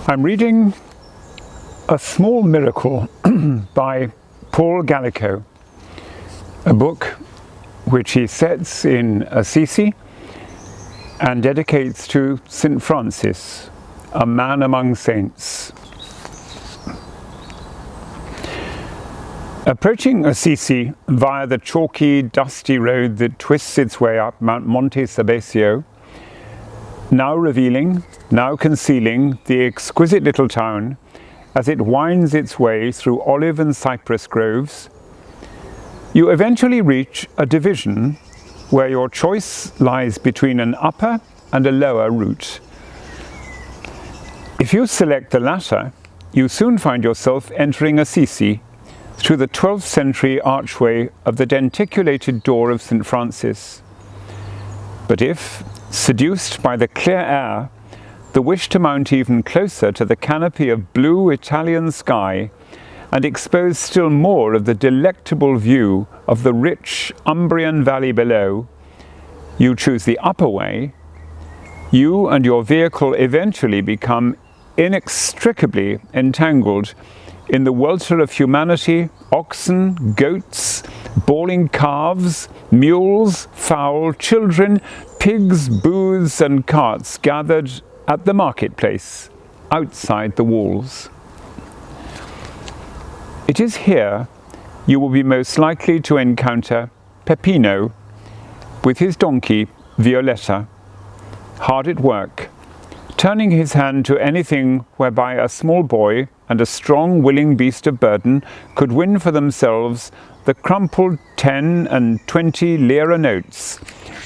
I'm reading A Small Miracle by Paul Gallico, a book which he sets in Assisi and dedicates to St. Francis, a man among saints. Approaching Assisi via the chalky, dusty road that twists its way up Mount Monte Sabesio, now revealing, now concealing the exquisite little town as it winds its way through olive and cypress groves, you eventually reach a division where your choice lies between an upper and a lower route. If you select the latter, you soon find yourself entering Assisi through the 12th century archway of the denticulated door of St. Francis. But if, seduced by the clear air, the wish to mount even closer to the canopy of blue Italian sky and expose still more of the delectable view of the rich Umbrian valley below, you choose the upper way, you and your vehicle eventually become inextricably entangled in the welter of humanity, oxen, goats, bawling calves, mules, fowl, children, pigs, booths and carts gathered at the marketplace, outside the walls. It is here you will be most likely to encounter Pepino with his donkey Violetta, hard at work, turning his hand to anything whereby a small boy and a strong, willing beast of burden could win for themselves the crumpled 10 and 20 lira notes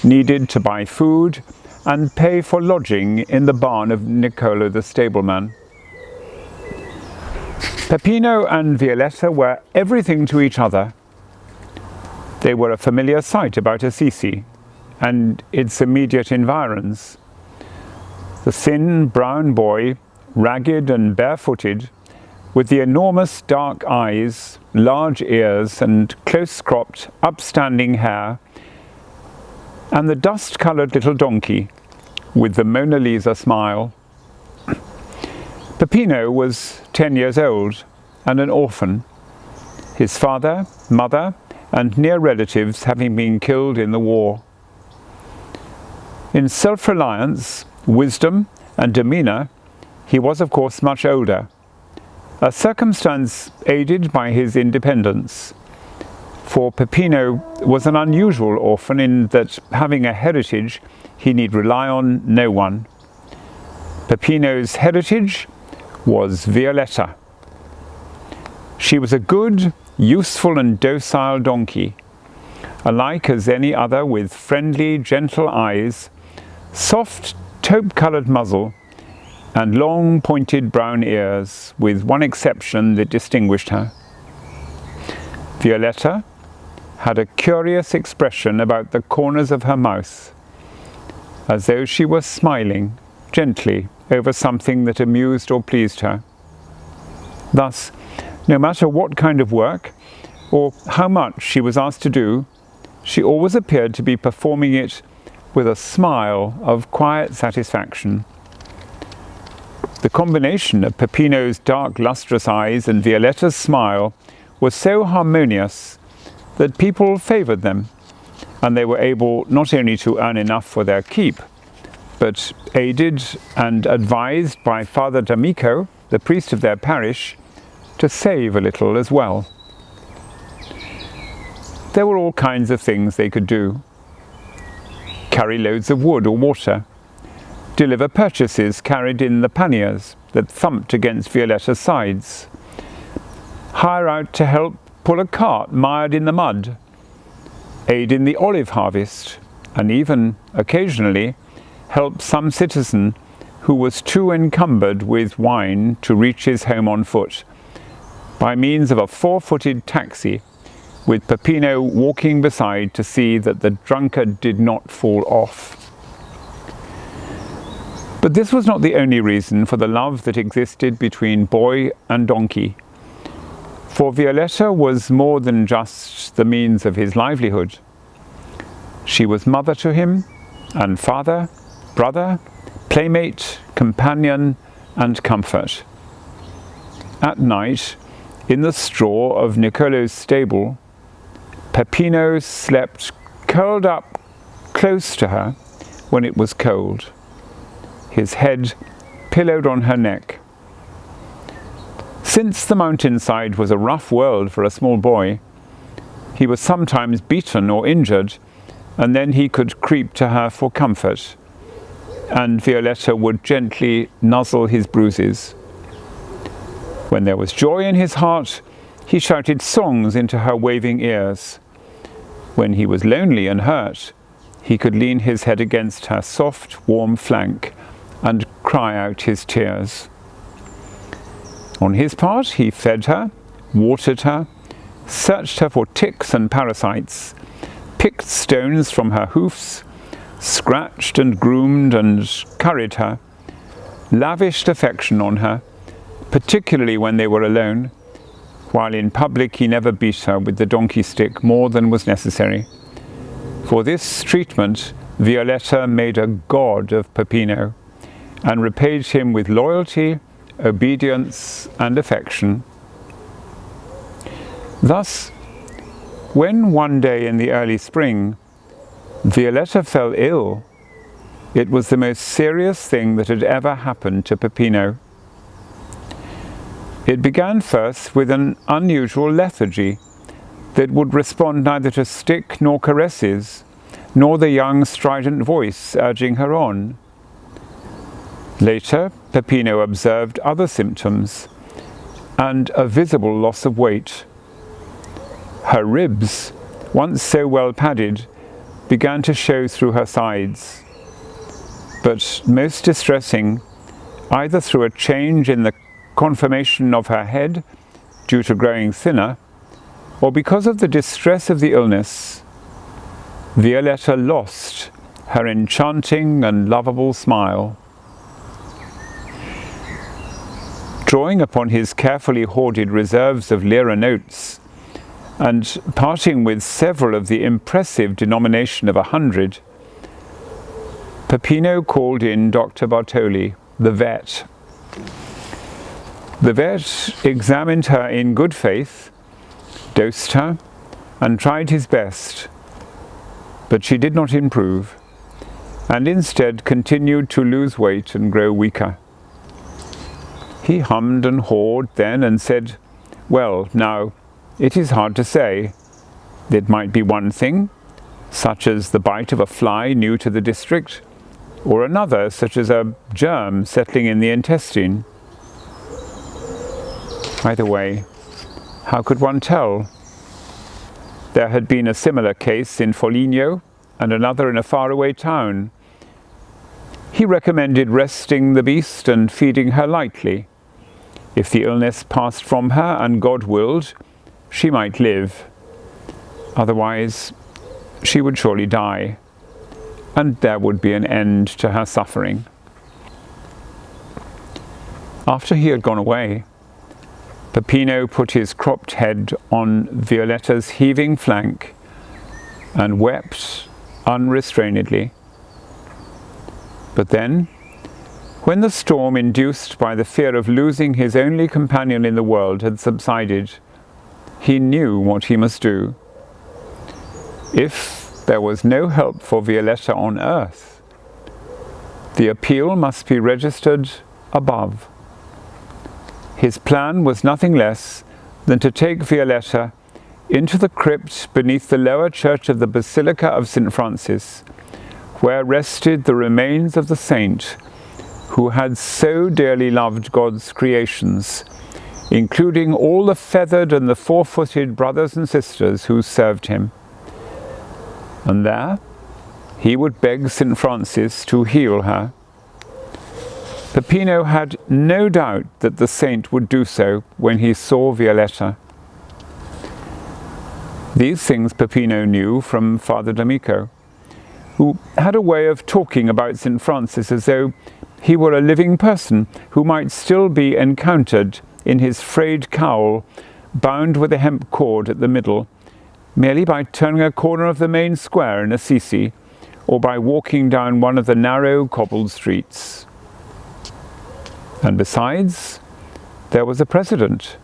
needed to buy food and pay for lodging in the barn of Niccolo the stableman. Pepino and Violetta were everything to each other. They were a familiar sight about Assisi and its immediate environs. The thin brown boy, ragged and barefooted, with the enormous dark eyes, large ears and close-cropped, upstanding hair, and the dust-coloured little donkey with the Mona Lisa smile. Pepino was 10 years old and an orphan, his father, mother and near relatives having been killed in the war. In self-reliance, wisdom and demeanour, he was of course much older, a circumstance aided by his independence, for Pepino was an unusual orphan in that, having a heritage, he need rely on no one. Pepino's heritage was Violetta. She was a good, useful and docile donkey, alike as any other, with friendly, gentle eyes, soft taupe-coloured muzzle, and long pointed brown ears, with one exception that distinguished her. Violetta had a curious expression about the corners of her mouth, as though she were smiling gently over something that amused or pleased her. Thus, no matter what kind of work or how much she was asked to do, she always appeared to be performing it with a smile of quiet satisfaction. The combination of Pepino's dark, lustrous eyes and Violetta's smile was so harmonious that people favoured them, and they were able not only to earn enough for their keep, but aided and advised by Father D'Amico, the priest of their parish, to save a little as well. There were all kinds of things they could do. Carry loads of wood or water, deliver purchases carried in the panniers that thumped against Violetta's sides, hire out to help pull a cart mired in the mud, aid in the olive harvest, and even, occasionally, help some citizen who was too encumbered with wine to reach his home on foot, by means of a 4-footed taxi, with Pepino walking beside to see that the drunkard did not fall off. But this was not the only reason for the love that existed between boy and donkey, for Violetta was more than just the means of his livelihood. She was mother to him, and father, brother, playmate, companion, and comfort. At night, in the straw of Niccolo's stable, Pepino slept curled up close to her when it was cold, his head pillowed on her neck. Since the mountainside was a rough world for a small boy, he was sometimes beaten or injured, and then he could creep to her for comfort, and Violetta would gently nuzzle his bruises. When there was joy in his heart, he shouted songs into her waving ears. When he was lonely and hurt, he could lean his head against her soft, warm flank and cry out his tears. On his part, he fed her, watered her, searched her for ticks and parasites, picked stones from her hoofs, scratched and groomed and curried her, lavished affection on her, particularly when they were alone, while in public he never beat her with the donkey stick more than was necessary. For this treatment, Violetta made a god of Pepino, and repaid him with loyalty, obedience, and affection. Thus, when one day in the early spring, Violetta fell ill, it was the most serious thing that had ever happened to Pepino. It began first with an unusual lethargy that would respond neither to stick nor caresses, nor the young strident voice urging her on. Later, Pepino observed other symptoms and a visible loss of weight. Her ribs, once so well padded, began to show through her sides. But most distressing, either through a change in the conformation of her head due to growing thinner, or because of the distress of the illness, Violetta lost her enchanting and lovable smile. Drawing upon his carefully hoarded reserves of lira notes, and parting with several of the impressive denomination of 100, Pepino called in Dr. Bartoli, the vet. The vet examined her in good faith, dosed her, and tried his best, but she did not improve, and instead continued to lose weight and grow weaker. He hummed and hawed then and said, "Well, now, it is hard to say. It might be one thing, such as the bite of a fly new to the district, or another, such as a germ settling in the intestine. Either way, how could one tell? There had been a similar case in Foligno and another in a faraway town. He recommended resting the beast and feeding her lightly. If the illness passed from her and God willed, she might live. Otherwise, she would surely die, and there would be an end to her suffering." After he had gone away, Pepino put his cropped head on Violetta's heaving flank and wept unrestrainedly. But then, when the storm induced by the fear of losing his only companion in the world had subsided, he knew what he must do. If there was no help for Violetta on earth, the appeal must be registered above. His plan was nothing less than to take Violetta into the crypt beneath the lower church of the Basilica of St. Francis, where rested the remains of the saint who had so dearly loved God's creations, including all the feathered and the four-footed brothers and sisters who served him. And there he would beg St. Francis to heal her. Pepino had no doubt that the saint would do so when he saw Violetta. These things Pepino knew from Father D'Amico, who had a way of talking about St. Francis as though he were a living person who might still be encountered in his frayed cowl, bound with a hemp cord at the middle, merely by turning a corner of the main square in Assisi, or by walking down one of the narrow cobbled streets. And besides, there was a precedent.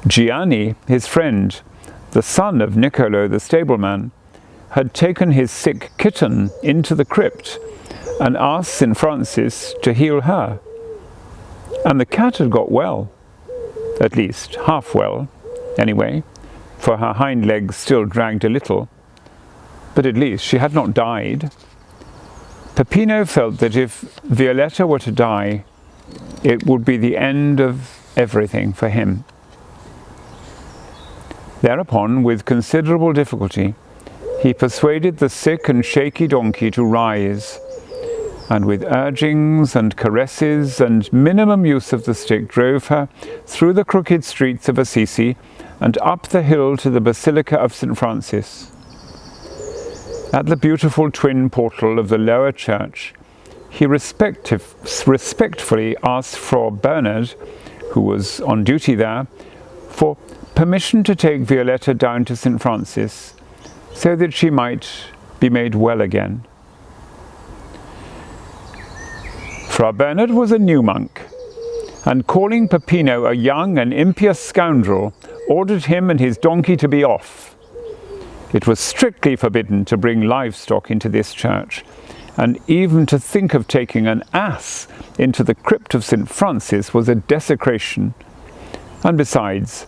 Gianni, his friend, the son of Niccolo the stableman, had taken his sick kitten into the crypt and asked St. Francis to heal her. And the cat had got well, at least half well, anyway, for her hind legs still dragged a little, but at least she had not died. Peppino felt that if Violetta were to die, it would be the end of everything for him. Thereupon, with considerable difficulty, he persuaded the sick and shaky donkey to rise, and with urgings and caresses and minimum use of the stick drove her through the crooked streets of Assisi and up the hill to the Basilica of St. Francis. At the beautiful twin portal of the lower church, he respectfully asked Fra Bernard, who was on duty there, for permission to take Violetta down to St. Francis, so that she might be made well again. Fra Bernard was a new monk, and calling Peppino a young and impious scoundrel, ordered him and his donkey to be off. It was strictly forbidden to bring livestock into this church, and even to think of taking an ass into the crypt of St. Francis was a desecration. And besides,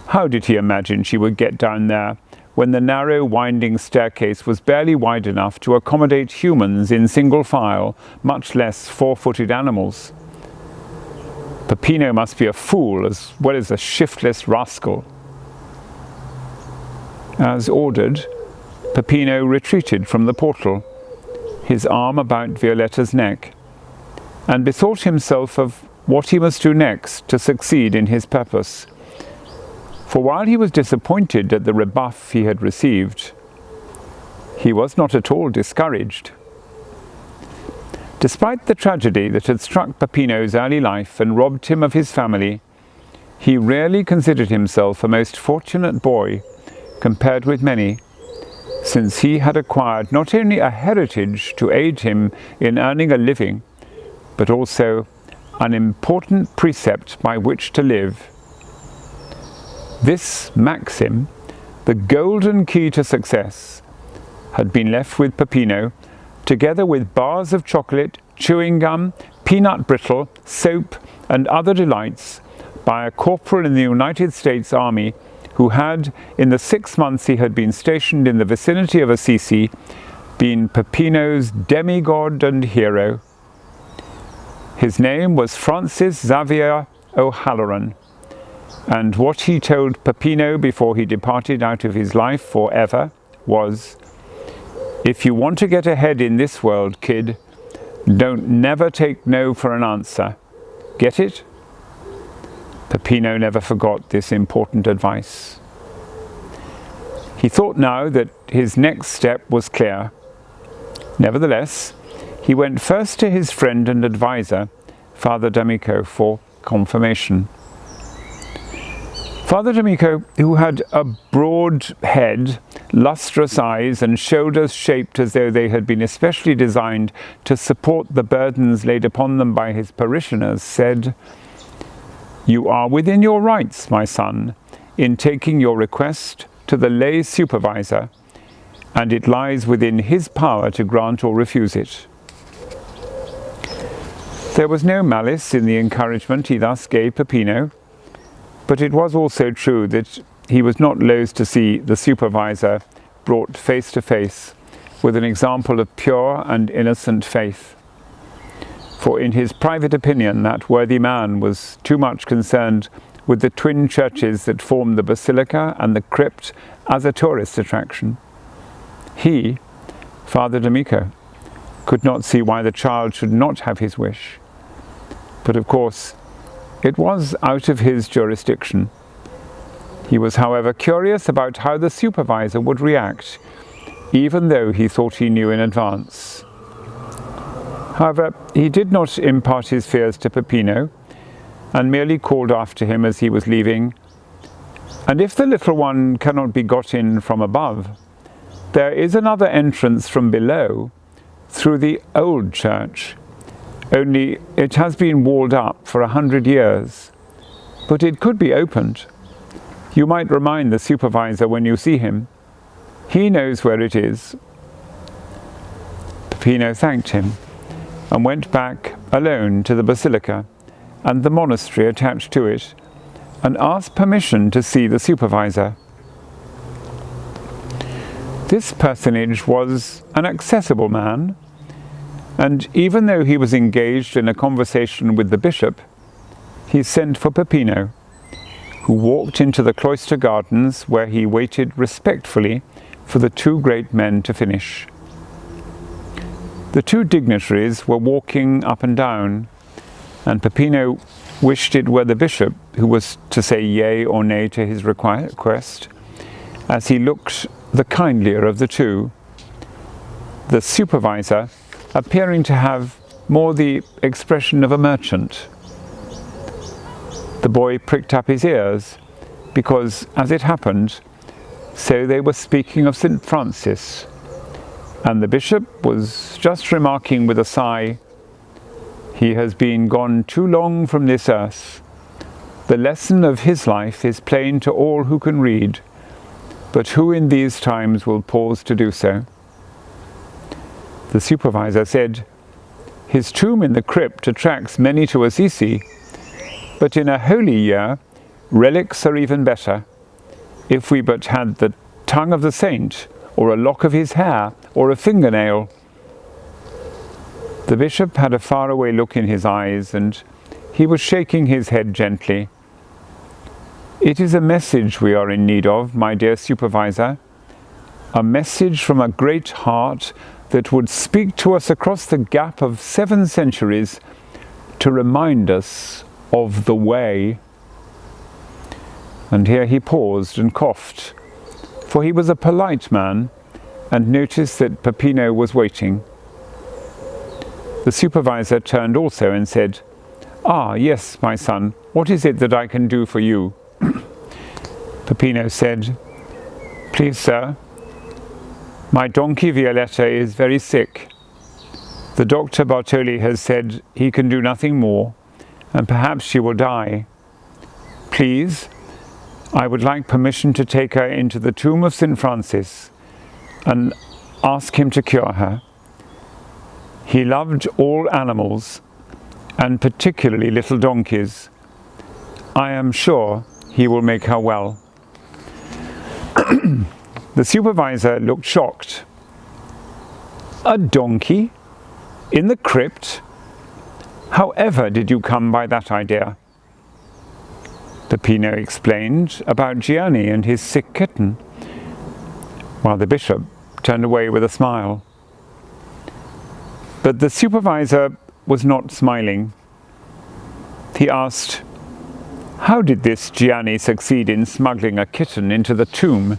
how did he imagine she would get down there when the narrow winding staircase was barely wide enough to accommodate humans in single file, much less four-footed animals? Peppino must be a fool as well as a shiftless rascal. As ordered, Peppino retreated from the portal, his arm about Violetta's neck, and bethought himself of what he must do next to succeed in his purpose. For while he was disappointed at the rebuff he had received, he was not at all discouraged. Despite the tragedy that had struck Peppino's early life and robbed him of his family, he rarely considered himself a most fortunate boy compared with many, since he had acquired not only a heritage to aid him in earning a living, but also an important precept by which to live. This maxim, the golden key to success, had been left with Peppino, together with bars of chocolate, chewing gum, peanut brittle, soap, and other delights, by a corporal in the United States Army who had, in the 6 months he had been stationed in the vicinity of Assisi, been Peppino's demigod and hero. His name was Francis Xavier O'Halloran, and what he told Peppino before he departed out of his life forever was, "If you want to get ahead in this world, kid, don't never take no for an answer. Get it?" Peppino never forgot this important advice. He thought now that his next step was clear. Nevertheless, he went first to his friend and advisor, Father D'Amico, for confirmation. Father D'Amico, who had a broad head, lustrous eyes, and shoulders shaped as though they had been especially designed to support the burdens laid upon them by his parishioners, said, "You are within your rights, my son, in taking your request to the lay supervisor, and it lies within his power to grant or refuse it." There was no malice in the encouragement he thus gave Peppino, but it was also true that he was not loath to see the supervisor brought face to face with an example of pure and innocent faith. For in his private opinion, that worthy man was too much concerned with the twin churches that formed the basilica and the crypt as a tourist attraction. He, Father D'Amico, could not see why the child should not have his wish. But of course, it was out of his jurisdiction. He was, however, curious about how the supervisor would react, even though he thought he knew in advance. However, he did not impart his fears to Peppino, and merely called after him as he was leaving, "And if the little one cannot be got in from above, there is another entrance from below, through the old church, only it has been walled up for 100 years. But it could be opened. You might remind the supervisor when you see him. He knows where it is." Peppino thanked him and went back alone to the basilica and the monastery attached to it, and asked permission to see the supervisor. This personage was an accessible man, and even though he was engaged in a conversation with the bishop, he sent for Peppino, who walked into the cloister gardens, where he waited respectfully for the two great men to finish. The two dignitaries were walking up and down, and Peppino wished it were the bishop who was to say yea or nay to his request, as he looked the kindlier of the two, the supervisor appearing to have more the expression of a merchant. The boy pricked up his ears, because, as it happened, so they were speaking of St. Francis, and the bishop was just remarking with a sigh, "He has been gone too long from this earth. The lesson of his life is plain to all who can read, but who in these times will pause to do so?" The supervisor said, "His tomb in the crypt attracts many to Assisi, but in a holy year, relics are even better. If we but had the tongue of the saint, or a lock of his hair, or a fingernail." The bishop had a faraway look in his eyes, and he was shaking his head gently. "It is a message we are in need of, my dear supervisor, a message from a great heart that would speak to us across the gap of 7 centuries to remind us of the way." And here he paused and coughed, for he was a polite man and noticed that Peppino was waiting. The supervisor turned also and said, "Ah, yes, my son, what is it that I can do for you?" Peppino said, "Please, sir, my donkey Violetta is very sick. The Dr. Bartoli has said he can do nothing more, and perhaps she will die. Please, I would like permission to take her into the tomb of St. Francis and ask him to cure her. He loved all animals, and particularly little donkeys. I am sure he will make her well." The supervisor looked shocked. "A donkey? In the crypt? However did you come by that idea?" Peppino explained about Gianni and his sick kitten, while the bishop turned away with a smile. But the supervisor was not smiling. He asked, "How did this Gianni succeed in smuggling a kitten into the tomb?"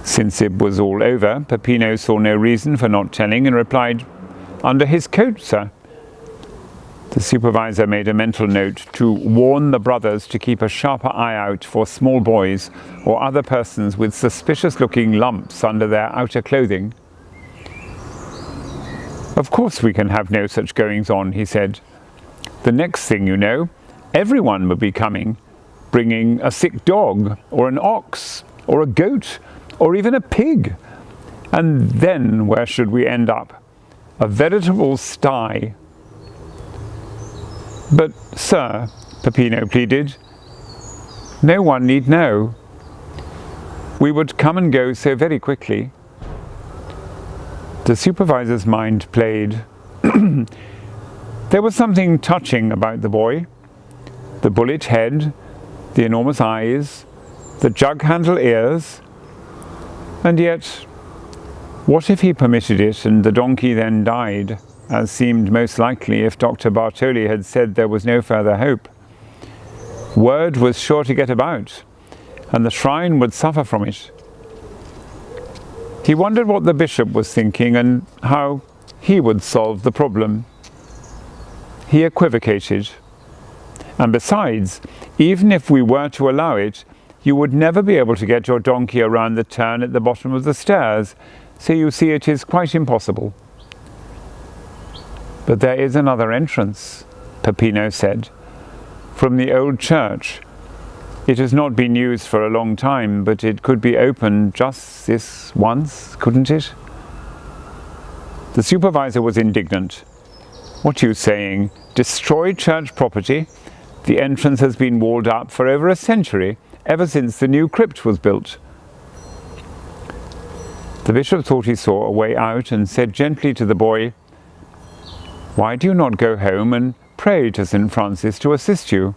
Since it was all over, Peppino saw no reason for not telling and replied, "Under his coat, sir." The supervisor made a mental note to warn the brothers to keep a sharper eye out for small boys or other persons with suspicious-looking lumps under their outer clothing. "Of course we can have no such goings-on," he said. "The next thing you know, everyone will be coming, bringing a sick dog, or an ox, or a goat, or even a pig. And then where should we end up? A veritable sty." "But, sir," Peppino pleaded, "no one need know. We would come and go so very quickly." The supervisor's mind played. There was something touching about the boy. The bullet head, the enormous eyes, the jug-handle ears. And yet, what if he permitted it and the donkey then died, as seemed most likely if Dr. Bartoli had said there was no further hope? Word was sure to get about, and the shrine would suffer from it. He wondered what the bishop was thinking and how he would solve the problem. He equivocated. And besides, even if we were to allow it, you would never be able to get your donkey around the turn at the bottom of the stairs, so you see it is quite impossible. "But there is another entrance," Pepino said, "from the old church. It has not been used for a long time, but it could be opened just this once, couldn't it?" The supervisor was indignant. "What are you saying? Destroy church property? The entrance has been walled up for over a century, ever since the new crypt was built." The bishop thought he saw a way out and said gently to the boy, "Why do you not go home and pray to St. Francis to assist you?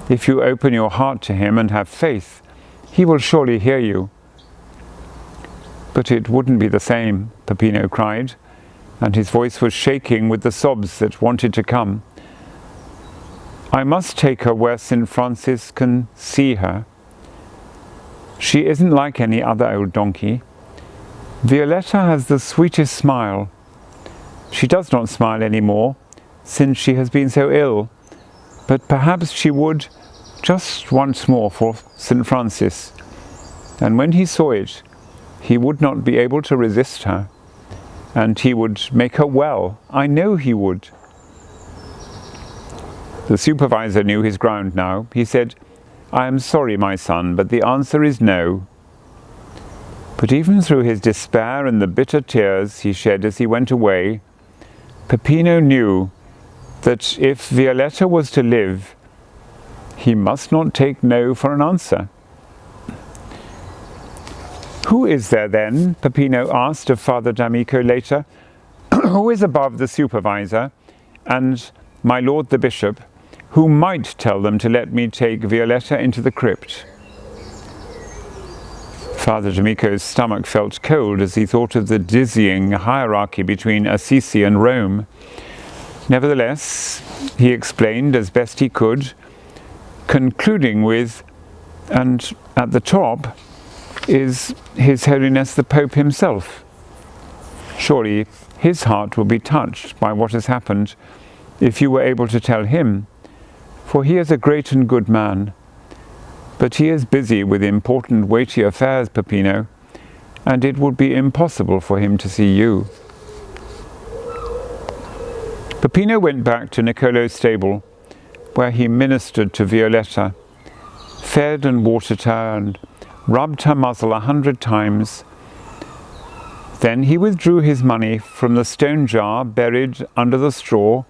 If you open your heart to him and have faith, he will surely hear you." "But it wouldn't be the same," Pepino cried, and his voice was shaking with the sobs that wanted to come. "I must take her where St. Francis can see her. She isn't like any other old donkey. Violetta has the sweetest smile. She does not smile any more, since she has been so ill, but perhaps she would just once more for St. Francis, and when he saw it, he would not be able to resist her, and he would make her well. I know he would." The supervisor knew his ground now. He said, "I am sorry, my son, but the answer is no." But even through his despair and the bitter tears he shed as he went away, Pepino knew that if Violetta was to live, he must not take no for an answer. "Who is there then?" Pepino asked of Father Gallico later. "Who is above the supervisor and my lord the bishop, who might tell them to let me take Violetta into the crypt?" Father Gallico's stomach felt cold as he thought of the dizzying hierarchy between Assisi and Rome. Nevertheless, he explained as best he could, concluding with, "And at the top is His Holiness the Pope himself. Surely his heart will be touched by what has happened if you were able to tell him, for he is a great and good man. But he is busy with important weighty affairs, Pepino, and it would be impossible for him to see you." Pepino went back to Niccolo's stable, where he ministered to Violetta, fed and watered her, and rubbed her muzzle 100 times. Then he withdrew his money from the stone jar buried under the straw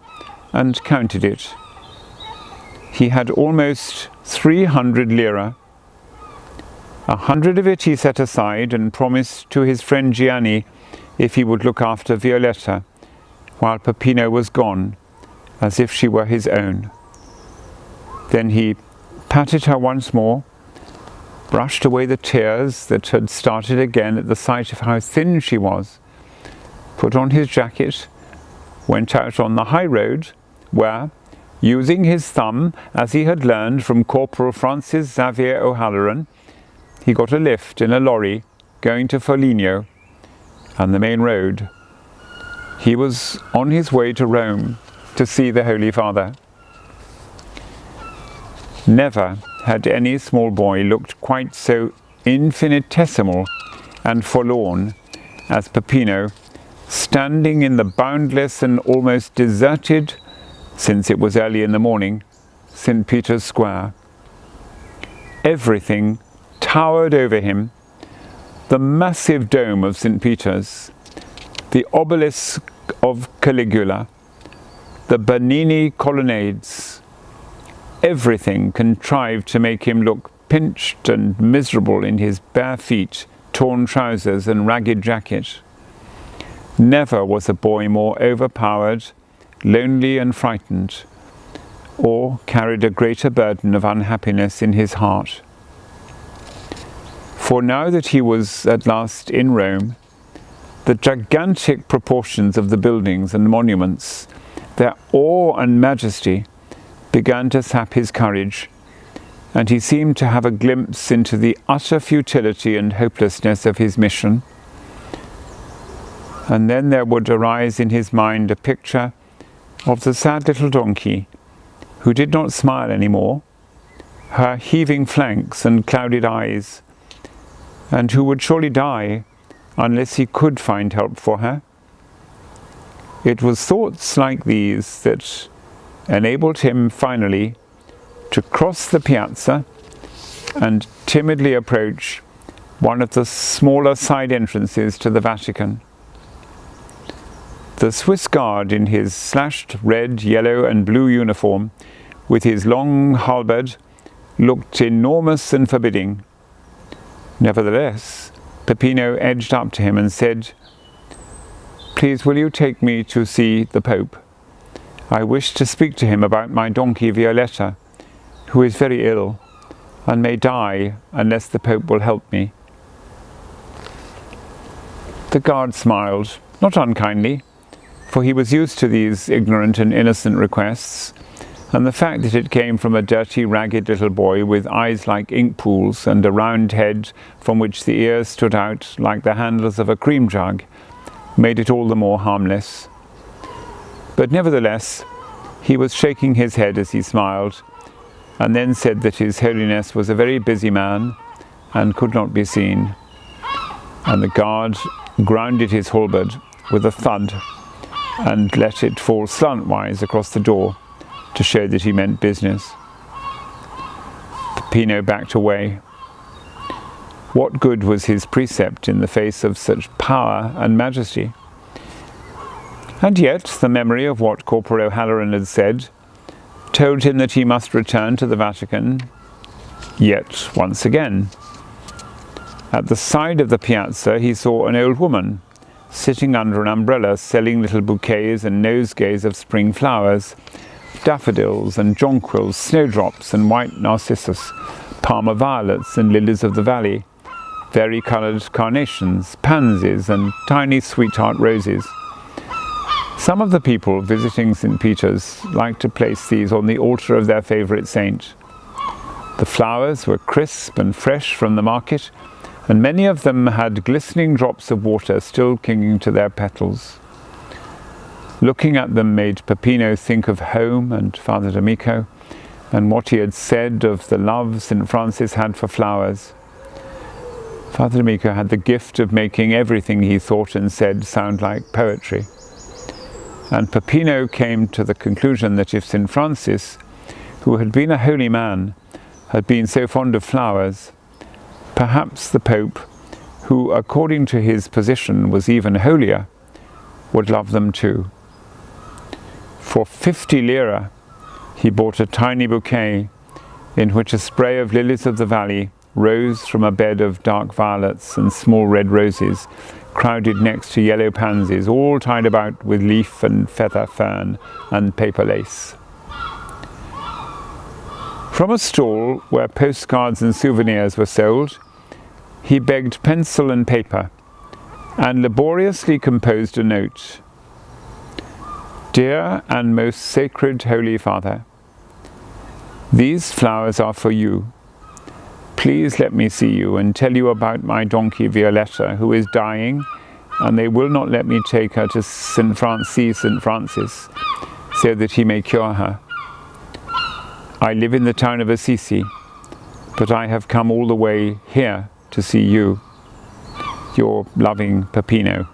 and counted it. He had almost 300 lire. 100 of it he set aside and promised to his friend Gianni if he would look after Violetta while Pepino was gone, as if she were his own. Then he patted her once more, brushed away the tears that had started again at the sight of how thin she was, put on his jacket, went out on the high road, where, using his thumb as he had learned from Corporal Francis Xavier O'Halloran, he got a lift in a lorry going to Foligno and the main road. He was on his way to Rome to see the Holy Father. Never had any small boy looked quite so infinitesimal and forlorn as Pepino, standing in the boundless and almost deserted, since it was early in the morning, St. Peter's Square. Everything towered over him: the massive dome of St. Peter's, the obelisk of Caligula, the Bernini colonnades. Everything contrived to make him look pinched and miserable in his bare feet, torn trousers and ragged jacket. Never was a boy more overpowered, lonely and frightened, or carried a greater burden of unhappiness in his heart. For now that he was at last in Rome, the gigantic proportions of the buildings and monuments, their awe and majesty, began to sap his courage, and he seemed to have a glimpse into the utter futility and hopelessness of his mission. And then there would arise in his mind a picture of the sad little donkey, who did not smile any more, her heaving flanks and clouded eyes, and who would surely die unless he could find help for her. It was thoughts like these that enabled him finally to cross the piazza and timidly approach one of the smaller side entrances to the Vatican. The Swiss guard in his slashed red, yellow and blue uniform, with his long halberd, looked enormous and forbidding. Nevertheless, Pepino edged up to him and said, "Please, will you take me to see the Pope? I wish to speak to him about my donkey Violetta, who is very ill and may die unless the Pope will help me." The guard smiled, not unkindly, for he was used to these ignorant and innocent requests, and the fact that it came from a dirty, ragged little boy with eyes like ink pools and a round head from which the ears stood out like the handles of a cream jug made it all the more harmless. But nevertheless, he was shaking his head as he smiled, and then said that His Holiness was a very busy man and could not be seen. And the guard grounded his halberd with a thud and let it fall slantwise across the door to show that he meant business. Pepino backed away. What good was his precept in the face of such power and majesty? And yet the memory of what Corporal O'Halloran had said told him that he must return to the Vatican yet once again. At the side of the piazza he saw an old woman sitting under an umbrella selling little bouquets and nosegays of spring flowers, daffodils and jonquils, snowdrops and white narcissus, Parma violets and lilies of the valley, vari-coloured carnations, pansies and tiny sweetheart roses. Some of the people visiting St. Peter's liked to place these on the altar of their favourite saint. The flowers were crisp and fresh from the market, and many of them had glistening drops of water still clinging to their petals. Looking at them made Pepino think of home and Father D'Amico, and what he had said of the love St. Francis had for flowers. Father D'Amico had the gift of making everything he thought and said sound like poetry. And Pepino came to the conclusion that if St. Francis, who had been a holy man, had been so fond of flowers, perhaps the Pope, who according to his position was even holier, would love them too. For 50 lire, he bought a tiny bouquet in which a spray of lilies of the valley rose from a bed of dark violets and small red roses, crowded next to yellow pansies, all tied about with leaf and feather fern and paper lace. From a stall where postcards and souvenirs were sold, he begged pencil and paper, and laboriously composed a note. "Dear and most sacred Holy Father, these flowers are for you. Please let me see you and tell you about my donkey Violetta, who is dying, and they will not let me take her to St. Francis, so that he may cure her. I live in the town of Assisi, but I have come all the way here to see you. Your loving Pepino."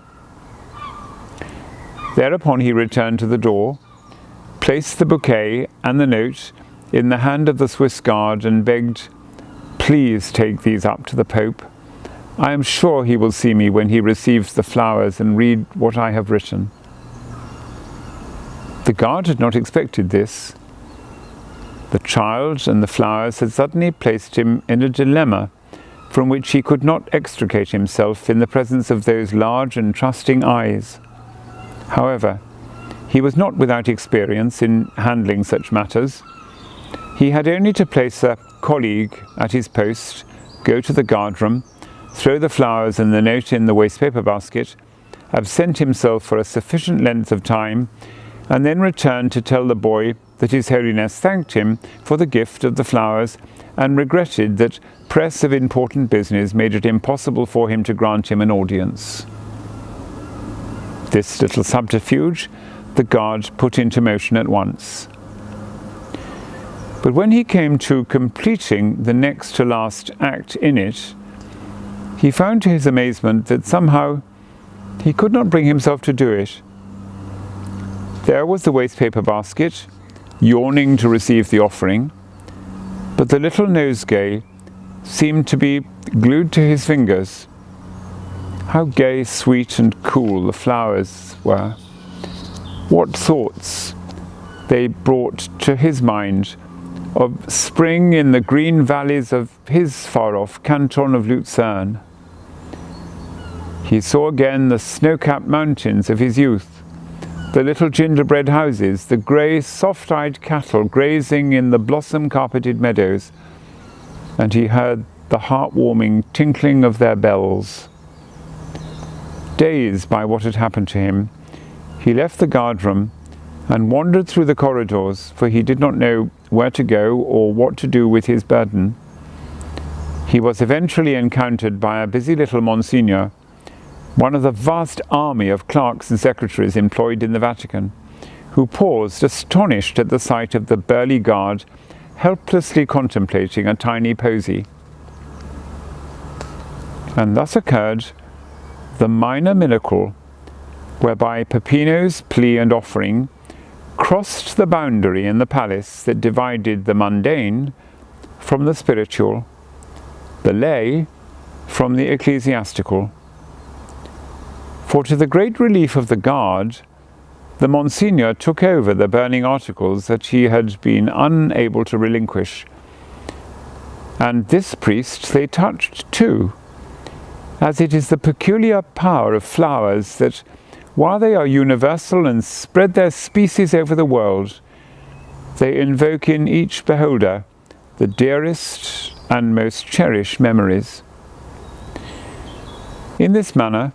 Thereupon he returned to the door, placed the bouquet and the note in the hand of the Swiss guard and begged, "Please take these up to the Pope. I am sure he will see me when he receives the flowers and read what I have written." The guard had not expected this. The child and the flowers had suddenly placed him in a dilemma from which he could not extricate himself in the presence of those large and trusting eyes. However, he was not without experience in handling such matters. He had only to place a colleague at his post, go to the guardroom, throw the flowers and the note in the wastepaper basket, absent himself for a sufficient length of time, and then return to tell the boy that His Holiness thanked him for the gift of the flowers and regretted that press of important business made it impossible for him to grant him an audience. This little subterfuge the guard put into motion at once. But when he came to completing the next to last act in it, he found to his amazement that somehow he could not bring himself to do it. There was the wastepaper basket, yawning to receive the offering, but the little nosegay seemed to be glued to his fingers. How gay, sweet and cool the flowers were. What thoughts they brought to his mind of spring in the green valleys of his far-off canton of Lucerne. He saw again the snow-capped mountains of his youth, the little gingerbread houses, the grey, soft-eyed cattle grazing in the blossom-carpeted meadows, and he heard the heart-warming tinkling of their bells. Dazed by what had happened to him, he left the guardroom and wandered through the corridors, for he did not know where to go or what to do with his burden. He was eventually encountered by a busy little Monsignor, one of the vast army of clerks and secretaries employed in the Vatican, who paused astonished at the sight of the burly guard helplessly contemplating a tiny posy. And thus occurred the minor miracle whereby Pepino's plea and offering crossed the boundary in the palace that divided the mundane from the spiritual, the lay from the ecclesiastical. For to the great relief of the guard, the Monsignor took over the burning articles that he had been unable to relinquish. And this priest they touched too, as it is the peculiar power of flowers that, while they are universal and spread their species over the world, they invoke in each beholder the dearest and most cherished memories. In this manner,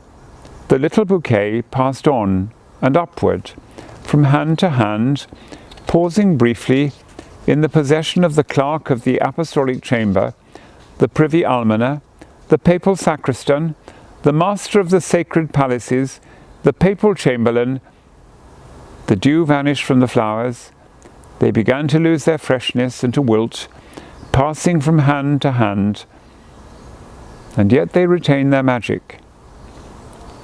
the little bouquet passed on and upward, from hand to hand, pausing briefly in the possession of the clerk of the apostolic chamber, the privy almoner, the papal sacristan, the master of the sacred palaces, the papal chamberlain. The dew vanished from the flowers. They began to lose their freshness and to wilt, passing from hand to hand, and yet they retained their magic.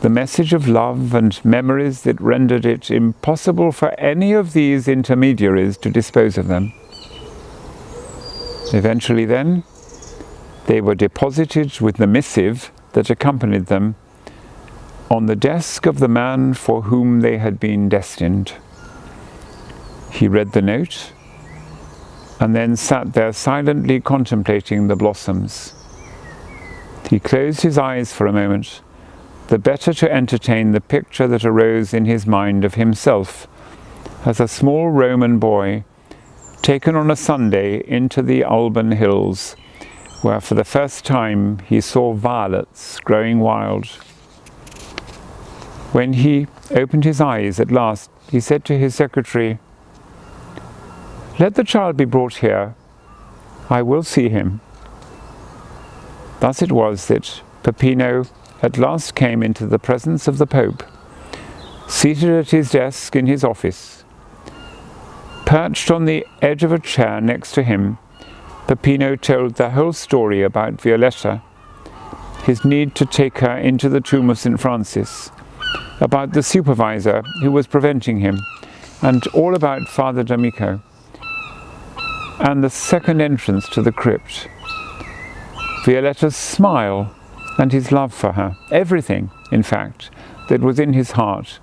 The message of love and memories that rendered it impossible for any of these intermediaries to dispose of them. Eventually then, they were deposited with the missive that accompanied them on the desk of the man for whom they had been destined. He read the note and then sat there silently contemplating the blossoms. He closed his eyes for a moment, the better to entertain the picture that arose in his mind of himself as a small Roman boy taken on a Sunday into the Alban hills, where for the first time he saw violets growing wild. When he opened his eyes at last, he said to his secretary, "Let the child be brought here. I will see him." Thus it was that Pepino at last came into the presence of the Pope, seated at his desk in his office. Perched on the edge of a chair next to him, Pepino told the whole story about Violetta, his need to take her into the tomb of St. Francis, about the supervisor who was preventing him, and all about Father D'Amico, and the second entrance to the crypt, Violetta's smile and his love for her, everything, in fact, that was in his heart,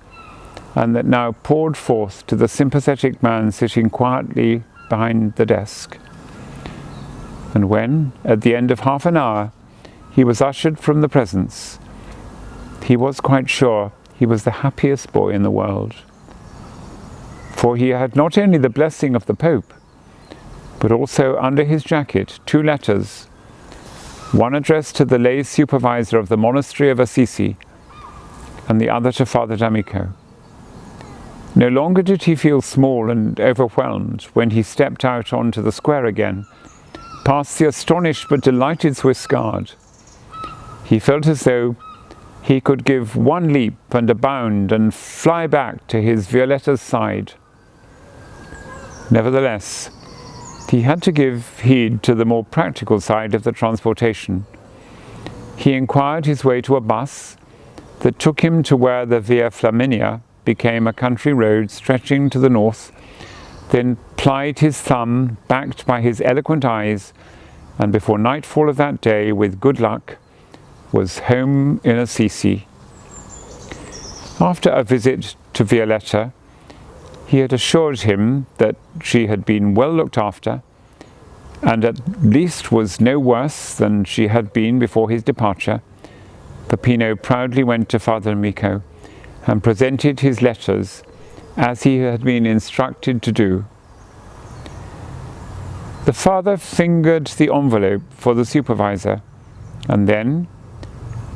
and that now poured forth to the sympathetic man sitting quietly behind the desk. And when, at the end of half an hour, he was ushered from the presence, he was quite sure he was the happiest boy in the world. For he had not only the blessing of the Pope, but also under his jacket 2 letters, one addressed to the lay supervisor of the monastery of Assisi, and the other to Father D'Amico. No longer did he feel small and overwhelmed when he stepped out onto the square again, past the astonished but delighted Swiss guard. He felt as though he could give one leap and a bound and fly back to his Violetta's side. Nevertheless, he had to give heed to the more practical side of the transportation. He inquired his way to a bus that took him to where the Via Flaminia became a country road stretching to the north, then plied his thumb, backed by his eloquent eyes, and before nightfall of that day, with good luck, was home in Assisi. After a visit to Violetta, he had assured him that she had been well looked after, and at least was no worse than she had been before his departure. Pepino proudly went to Father Amico and presented his letters as he had been instructed to do. The father fingered the envelope for the supervisor, and then,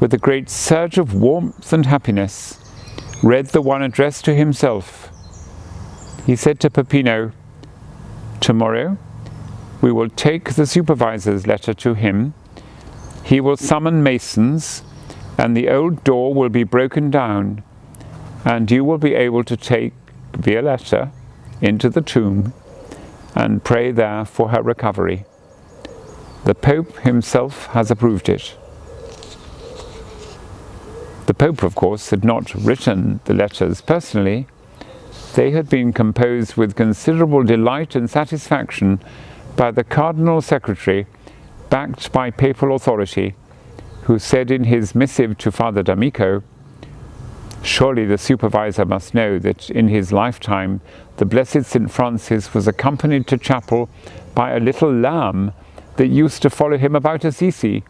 with a great surge of warmth and happiness, read the one addressed to himself. He said to Pepino, "Tomorrow we will take the supervisor's letter to him. He will summon masons, and the old door will be broken down, and you will be able to take Violetta into the tomb and pray there for her recovery. The Pope himself has approved it." The Pope, of course, had not written the letters personally. They had been composed with considerable delight and satisfaction by the Cardinal Secretary, backed by papal authority, who said in his missive to Father D'Amico, "Surely the supervisor must know that in his lifetime the Blessed St. Francis was accompanied to chapel by a little lamb that used to follow him about Assisi.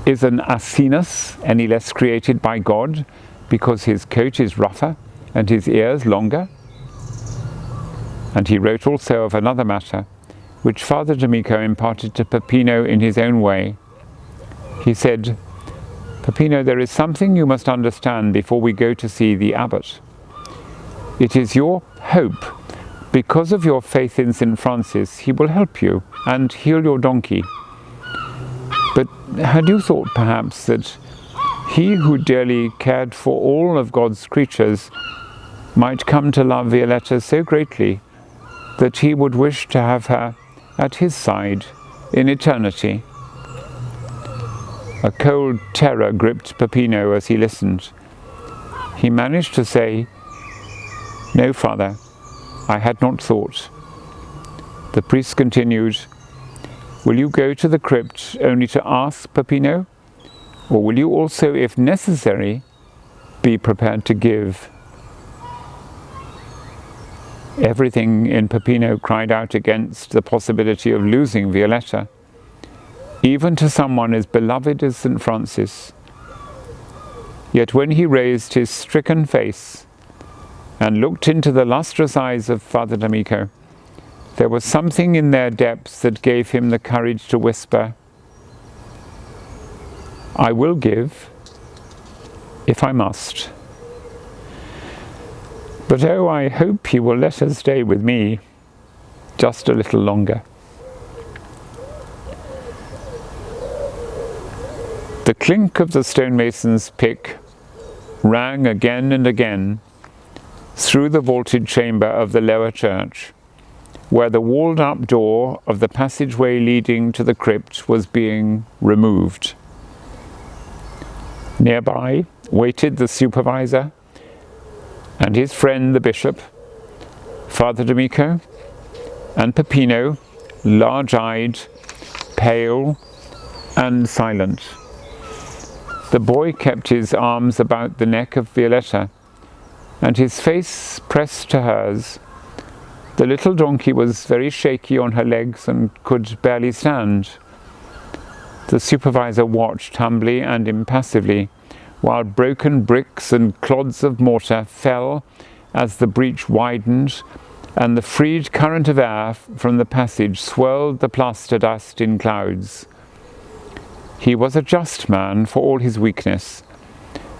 Is an Asinus any less created by God because his coat is rougher and his ears longer?" And he wrote also of another matter, which Father D'Amico imparted to Pepino in his own way. He said, "Pepino, there is something you must understand before we go to see the abbot. It is your hope, because of your faith in St. Francis, he will help you and heal your donkey. But had you thought perhaps that he who dearly cared for all of God's creatures might come to love Violetta so greatly that he would wish to have her at his side in eternity?" A cold terror gripped Pepino as he listened. He managed to say, "No, Father, I had not thought." The priest continued, "Will you go to the crypt only to ask Pepino? Or will you also, if necessary, be prepared to give?" Everything in Pepino cried out against the possibility of losing Violetta, even to someone as beloved as St. Francis. Yet when he raised his stricken face and looked into the lustrous eyes of Father D'Amico, there was something in their depths that gave him the courage to whisper, "I will give, if I must. But oh, I hope he will let her stay with me just a little longer." The clink of the stonemason's pick rang again and again through the vaulted chamber of the lower church, where the walled-up door of the passageway leading to the crypt was being removed. Nearby waited the supervisor and his friend the bishop, Father D'Amico, and Pepino, large-eyed, pale, and silent. The boy kept his arms about the neck of Violetta, and his face pressed to hers. The little donkey was very shaky on her legs and could barely stand. The supervisor watched humbly and impassively, while broken bricks and clods of mortar fell as the breach widened, and the freed current of air from the passage swirled the plaster dust in clouds. He was a just man for all his weakness,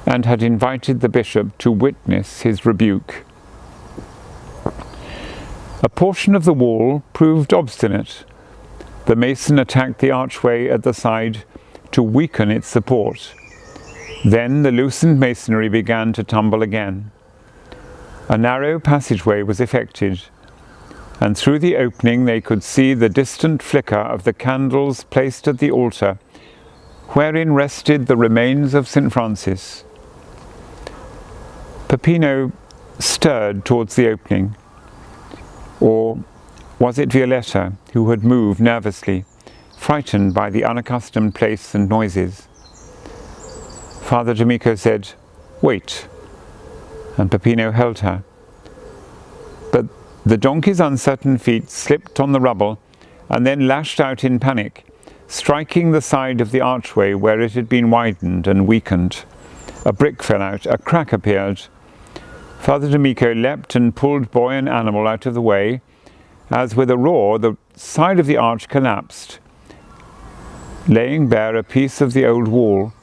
and had invited the bishop to witness his rebuke. A portion of the wall proved obstinate. The mason attacked the archway at the side to weaken its support. Then the loosened masonry began to tumble again. A narrow passageway was effected, and through the opening they could see the distant flicker of the candles placed at the altar, wherein rested the remains of St. Francis. Pepino stirred towards the opening. Or was it Violetta who had moved nervously, frightened by the unaccustomed place and noises? Father D'Amico said, "Wait," and Pepino held her. But the donkey's uncertain feet slipped on the rubble and then lashed out in panic, striking the side of the archway where it had been widened and weakened. A brick fell out, a crack appeared. Father D'Amico leapt and pulled boy and animal out of the way, as with a roar the side of the arch collapsed, laying bare a piece of the old wall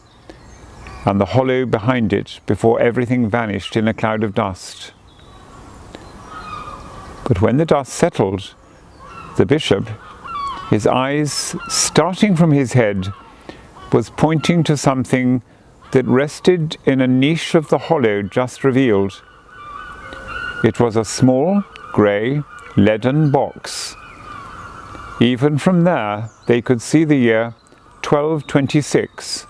and the hollow behind it before everything vanished in a cloud of dust. But when the dust settled, the bishop, his eyes starting from his head, was pointing to something that rested in a niche of the hollow just revealed. It was a small, grey, leaden box. Even from there they could see the year 1226,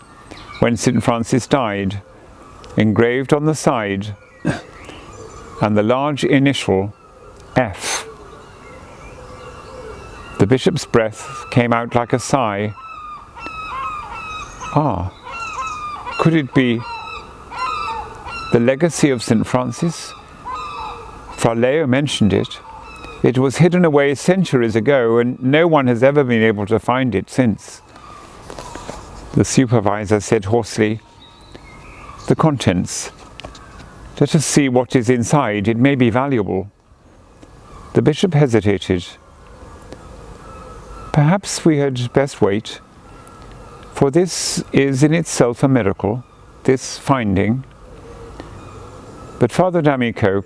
when St. Francis died, engraved on the side, and the large initial F. The bishop's breath came out like a sigh. Ah, could it be the legacy of St. Francis? Fra Leo mentioned it. It was hidden away centuries ago, and no one has ever been able to find it since. The supervisor said hoarsely, "The contents. Let us see what is inside. It may be valuable." The bishop hesitated. "Perhaps we had best wait, for this is in itself a miracle, this finding." But Father D'Amico,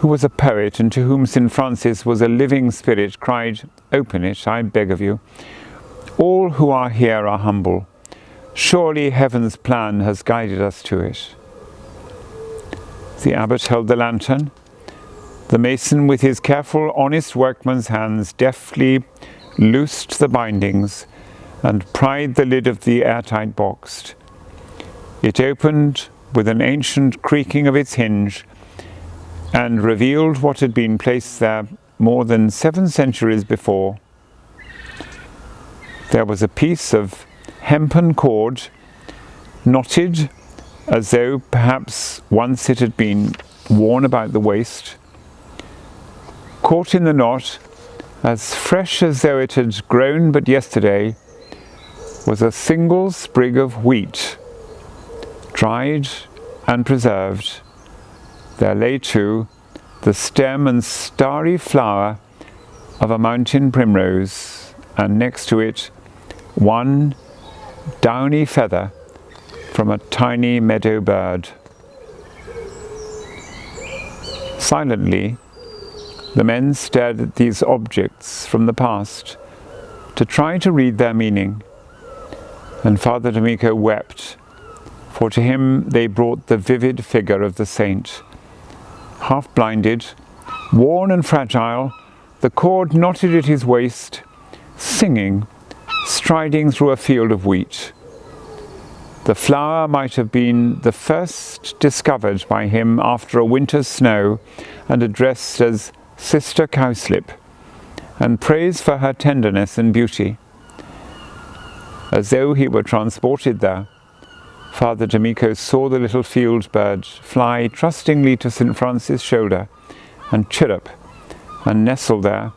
who was a poet and to whom St. Francis was a living spirit, cried, "Open it, I beg of you. All who are here are humble. Surely heaven's plan has guided us to it." The abbot held the lantern. The mason, with his careful, honest workman's hands, deftly loosed the bindings and pried the lid of the airtight box. It opened with an ancient creaking of its hinge and revealed what had been placed there more than 7 centuries before. There was a piece of hempen cord, knotted as though perhaps once it had been worn about the waist. Caught in the knot, as fresh as though it had grown but yesterday, was a single sprig of wheat, dried and preserved. There lay too the stem and starry flower of a mountain primrose, and next to it one downy feather from a tiny meadow bird. Silently, the men stared at these objects from the past to try to read their meaning, and Father D'Amico wept, for to him they brought the vivid figure of the saint. Half-blinded, worn and fragile, the cord knotted at his waist, singing, striding through a field of wheat. The flower might have been the first discovered by him after a winter's snow, and addressed as Sister Cowslip, and praised for her tenderness and beauty. As though he were transported there, Father D'Amico saw the little field bird fly trustingly to St. Francis' shoulder, and chirrup, and nestle there,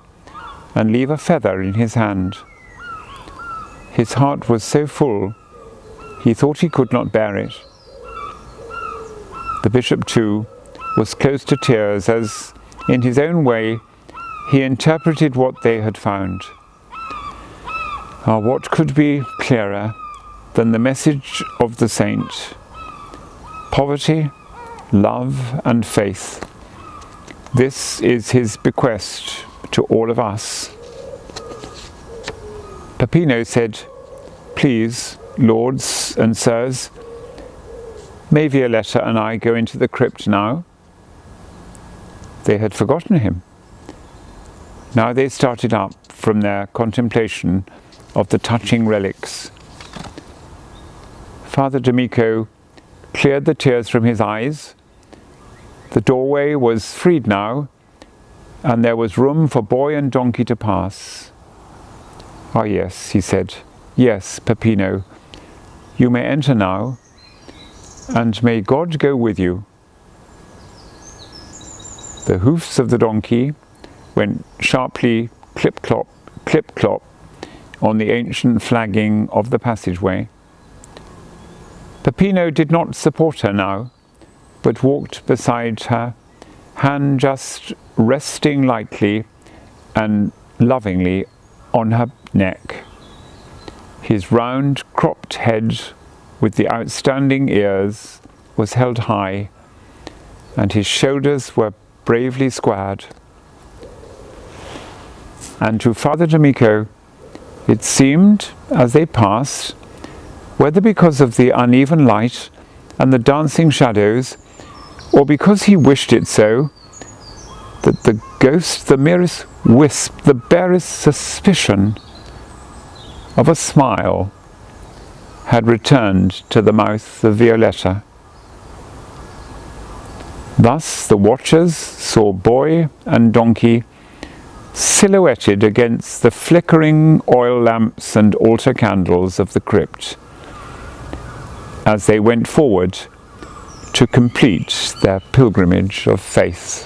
and leave a feather in his hand. His heart was so full, he thought he could not bear it. The bishop, too, was close to tears as, in his own way, he interpreted what they had found. Ah, what could be clearer than the message of the saint? Poverty, love, and faith. This is his bequest to all of us. Pepino said, "Please, lords and sirs, may Violetta and I go into the crypt now?" They had forgotten him. Now they started up from their contemplation of the touching relics. Father D'Amico cleared the tears from his eyes The doorway was freed now, and there was room for boy and donkey to pass. "Ah, yes," he said. "Yes, Peppino, you may enter now, and may God go with you." The hoofs of the donkey went sharply clip-clop, clip-clop on the ancient flagging of the passageway. Peppino did not support her now, but walked beside her, hand just resting lightly and lovingly on her neck. His round, cropped head with the outstanding ears was held high, and his shoulders were bravely squared. And to Father D'Amico it seemed, as they passed, whether because of the uneven light and the dancing shadows, or because he wished it so, that the ghost, the merest wisp, the barest suspicion of a smile had returned to the mouth of Violetta. Thus the watchers saw boy and donkey silhouetted against the flickering oil lamps and altar candles of the crypt, as they went forward to complete their pilgrimage of faith.